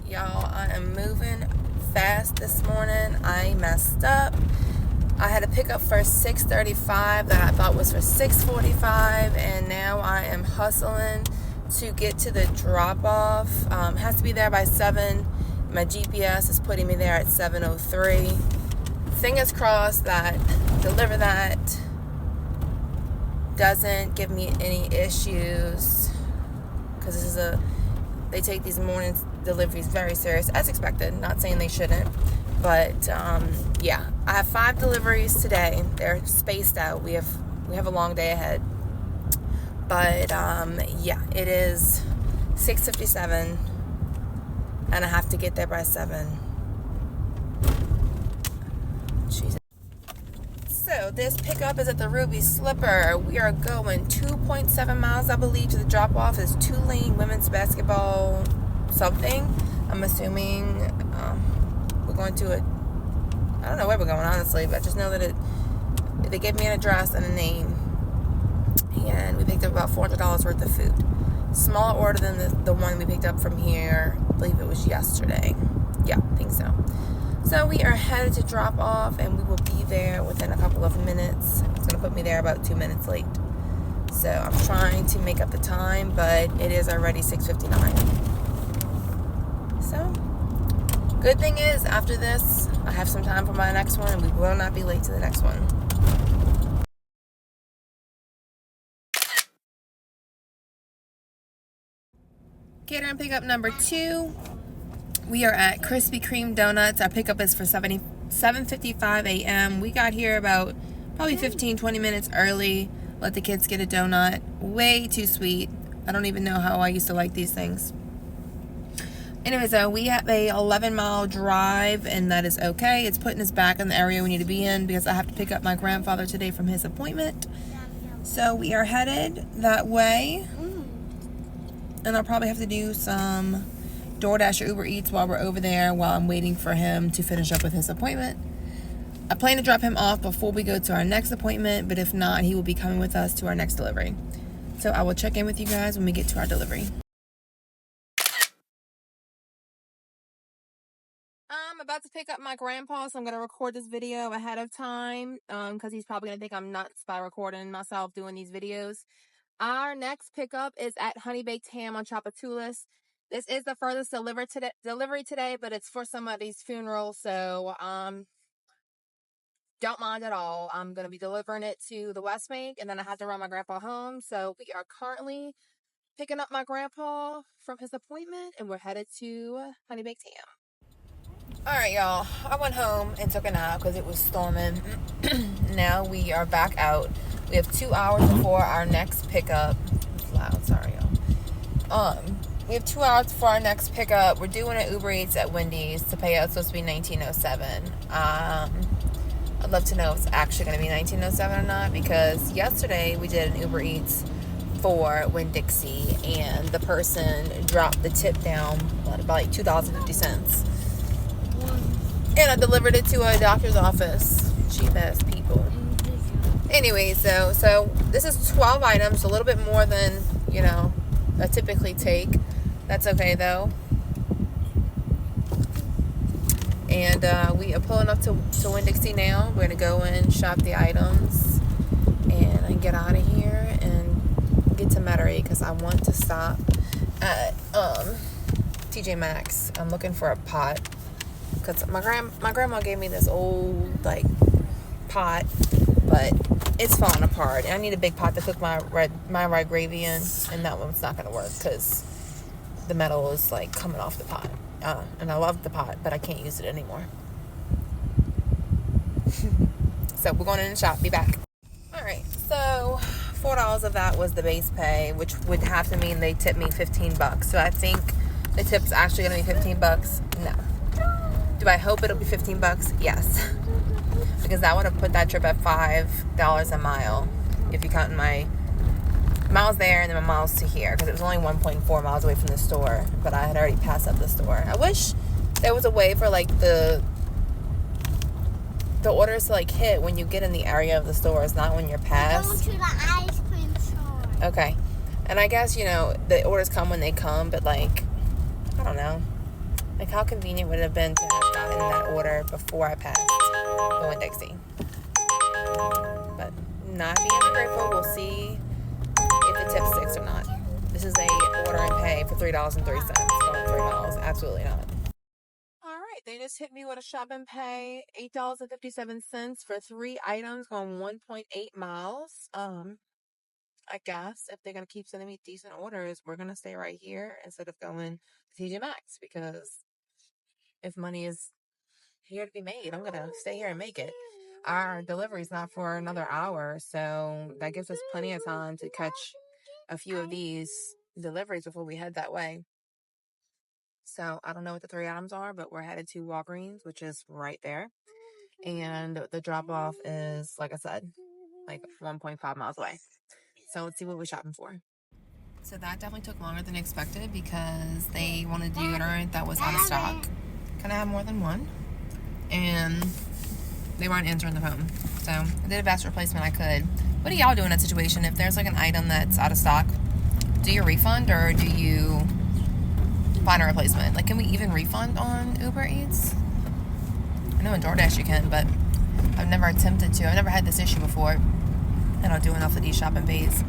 Y'all, I am moving fast this morning. I messed up. I had a pickup for 6:35 that I thought was for 6:45, and now I am hustling to get to the drop-off. Has to be there by 7. My GPS is putting me there at 7:03. Fingers crossed that Deliver That doesn't give me any issues, because they take these morning deliveries very serious, as expected. Not saying they shouldn't, but yeah, I have 5 deliveries today. They're spaced out. We have a long day ahead, but yeah, it is 6:57, and I have to get there by 7. Jesus. So this pickup is at the Ruby Slipper. We are going 2.7 miles, I believe, to the drop-off. Is Tulane women's basketball something. I'm assuming we're going to I don't know where we're going, honestly, but I just know that they gave me an address and a name, and we picked up about $400 worth of food. Smaller order than the one we picked up from here. I believe it was yesterday. Yeah, I think so. So we are headed to drop off, and we will be there within a couple of minutes. It's going to put me there about 2 minutes late. So I'm trying to make up the time, but it is already 6:59. So, good thing is, after this, I have some time for my next one, and we will not be late to the next one. Catering pickup number 2. We are at Krispy Kreme Donuts. Our pickup is for 7:55 a.m. We got here about probably 15-20 minutes early. Let the kids get a donut. Way too sweet. I don't even know how I used to like these things. Anyways, we have a 11-mile drive, and that is okay. It's putting us back in the area we need to be in, because I have to pick up my grandfather today from his appointment. So we are headed that way. And I'll probably have to do some DoorDash or Uber Eats while we're over there, while I'm waiting for him to finish up with his appointment. I plan to drop him off before we go to our next appointment, but if not, he will be coming with us to our next delivery. So I will check in with you guys when we get to our delivery. I'm about to pick up my grandpa, so I'm going to record this video ahead of time, because he's probably going to think I'm nuts by recording myself doing these videos. Our next pickup is at Honey Baked Ham on Chapatulas. This is the furthest delivery today, but it's for somebody's funeral, so don't mind at all. I'm going to be delivering it to the West Bank, and then I have to run my grandpa home. So we are currently picking up my grandpa from his appointment, and we're headed to Honey Baked Ham. Alright, y'all. I went home and took a nap because it was storming. Now we are back out. We have 2 hours before our next pickup. It's loud, sorry, y'all. We have 2 hours before our next pickup. We're doing an Uber Eats at Wendy's. To pay out, it's supposed to be $19.07. I'd love to know if it's actually going to be $19.07 or not, because yesterday we did an Uber Eats for Winn-Dixie, and the person dropped the tip down about like $2.50. And I delivered it to a doctor's office. Cheap ass people. Anyway, so this is 12 items, a little bit more than, I typically take. That's okay though. And we are pulling up to Winn-Dixie now. We're gonna go in, shop the items, and get out of here and get to Metairie, because I want to stop at TJ Maxx. I'm looking for a pot, because my grandma gave me this old pot, but it's falling apart, and I need a big pot to cook my red gravy in, and that one's not gonna work because the metal is coming off the pot, and I love the pot, but I can't use it anymore. So we're going in the shop. Be back. All right, so $4 of that was the base pay, which would have to mean they tipped me $15. So I think the tip's actually gonna be $15. No. Do I hope it'll be $15? Yes. Because that would have put that trip at $5 a mile, if you count my miles there and then my miles to here, because it was only 1.4 miles away from the store, but I had already passed up the store. I wish there was a way for the orders to hit when you get in the area of the stores, not when you're past. Go to the ice cream store. Okay. And I guess, the orders come when they come, but I don't know. Like, how convenient would it have been to have gotten that order before I passed the Winn-Dixie? But not being ungrateful, we'll see if the tip sticks or not. This is a order and pay for $3.03 going 3 miles. Absolutely not. All right, they just hit me with a shop and pay, $8.57 for 3 items going 1.8 miles. I guess if they're gonna keep sending me decent orders, we're gonna stay right here instead of going to TJ Maxx, because if money is here to be made, I'm gonna stay here and make it. Our delivery's not for another hour, so that gives us plenty of time to catch a few of these deliveries before we head that way. So I don't know what the 3 items are, but we're headed to Walgreens, which is right there. And the drop off is, like I said, like 1.5 miles away. So let's see what we're shopping for. So that definitely took longer than expected because they wanted deodorant that was out of stock. Can I have more than one? And they weren't answering the phone. So I did a fast replacement I could. What do y'all do in that situation? If there's like an item that's out of stock, do you refund or do you find a replacement? Like, can we even refund on Uber Eats? I know in DoorDash you can, but I've never attempted to. I've never had this issue before. And I'll do enough of these shopping pays.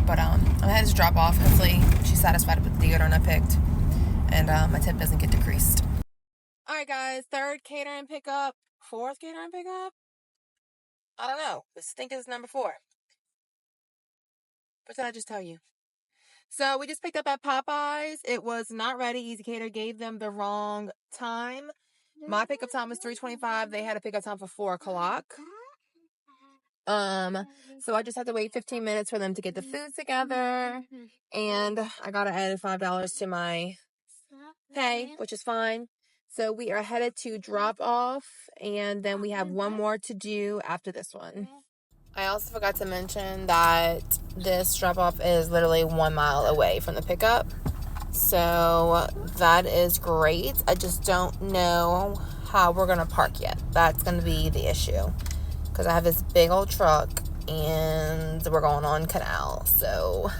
But I'm headed to drop off. Hopefully she's satisfied with the deodorant I picked. And my tip doesn't get decreased. Alright guys, 3rd catering pickup, 4th catering pickup? I don't know. This think is number 4. What did I just tell you? So we just picked up at Popeyes. It was not ready. Easy Cater gave them the wrong time. My pickup time was 3:25. They had a pickup time for 4 o'clock. So I just had to wait 15 minutes for them to get the food together, and I gotta add $5 to my pay, which is fine. So we are headed to drop off, and then we have one more to do after this one. I also forgot to mention that this drop off is literally 1 mile away from the pickup. So that is great. I just don't know how we're gonna park yet. That's gonna be the issue. Because I have this big old truck and we're going on Canal. So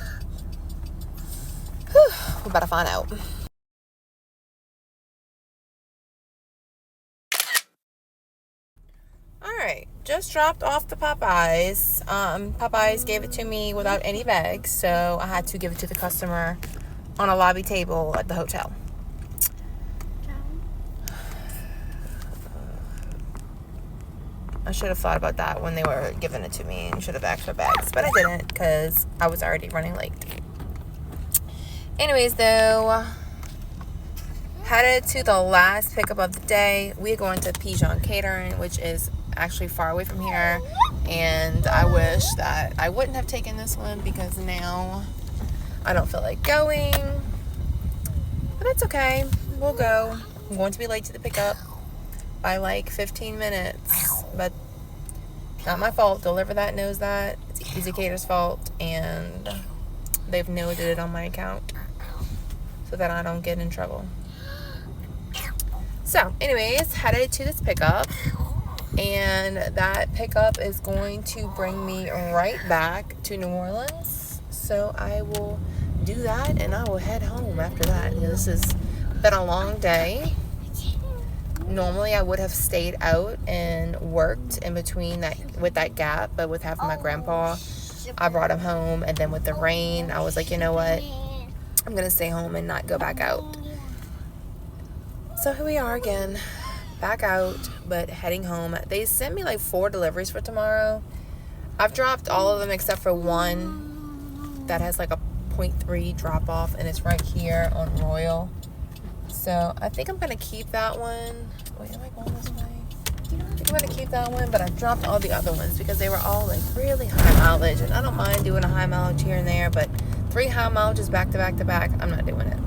we better find out. Alright, just dropped off the Popeyes. Popeyes gave it to me without any bags, so I had to give it to the customer on a lobby table at the hotel. I should have thought about that when they were giving it to me and should have asked for bags, but I didn't because I was already running late. Anyways, though, headed to the last pickup of the day. We are going to Pigeon Catering, which is actually far away from here, and I wish that I wouldn't have taken this one because now I don't feel like going, but it's okay. We'll go. I'm going to be late to the pickup by like 15 minutes, but not my fault. Deliver That knows that. It's Easy Cater's fault, and they've noted it on my account so that I don't get in trouble. So anyways, headed to this pickup, and that pickup is going to bring me right back to New Orleans. So I will do that, and I will head home after that. You know, this has been a long day. Normally I would have stayed out and worked in between that with that gap, but with having my grandpa, I brought him home, and then with the rain, I was like, you know what, I'm gonna stay home and not go back out. So here we are again, back out, but heading home. They sent me like 4 deliveries for tomorrow. I've dropped all of them except for one that has like a 0.3 drop off, and it's right here on Royal. So I think I'm gonna keep that one. Wait, am I going this way? I think I'm gonna keep that one, but I dropped all the other ones because they were all like really high mileage, and I don't mind doing a high mileage here and there, but 3 high mileages back to back to back, I'm not doing it.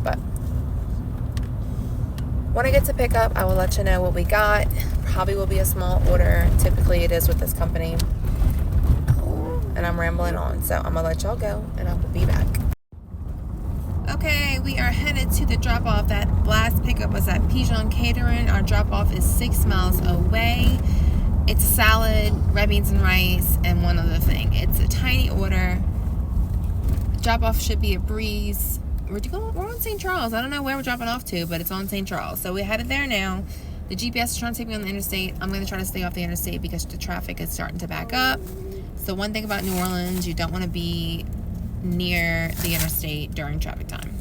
But when I get to pick up, I will let you know what we got. Probably will be a small order. Typically it is with this company. And I'm rambling on, so I'm gonna let y'all go, and I will be back. Okay, we are headed to the drop-off. That last pickup was at Pigeon Catering. Our drop-off is 6 miles away. It's a salad, red beans and rice, and one other thing. It's a tiny order. Drop-off should be a breeze. we're on St. Charles. I don't know where we're dropping off to, but it's on St. Charles. So we're headed there now. The GPS is trying to take me on the interstate. I'm going to try to stay off the interstate because the traffic is starting to back up. So one thing about New Orleans, you don't want to be near the interstate during traffic time.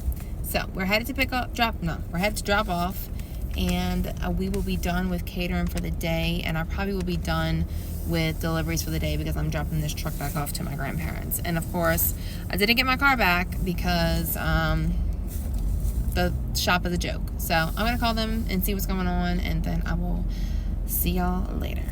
So we're headed to we're headed to drop off, and we will be done with catering for the day, and I probably will be done with deliveries for the day because I'm dropping this truck back off to my grandparents. And of course, I didn't get my car back because the shop is a joke. So I'm gonna call them and see what's going on, and then I will see y'all later.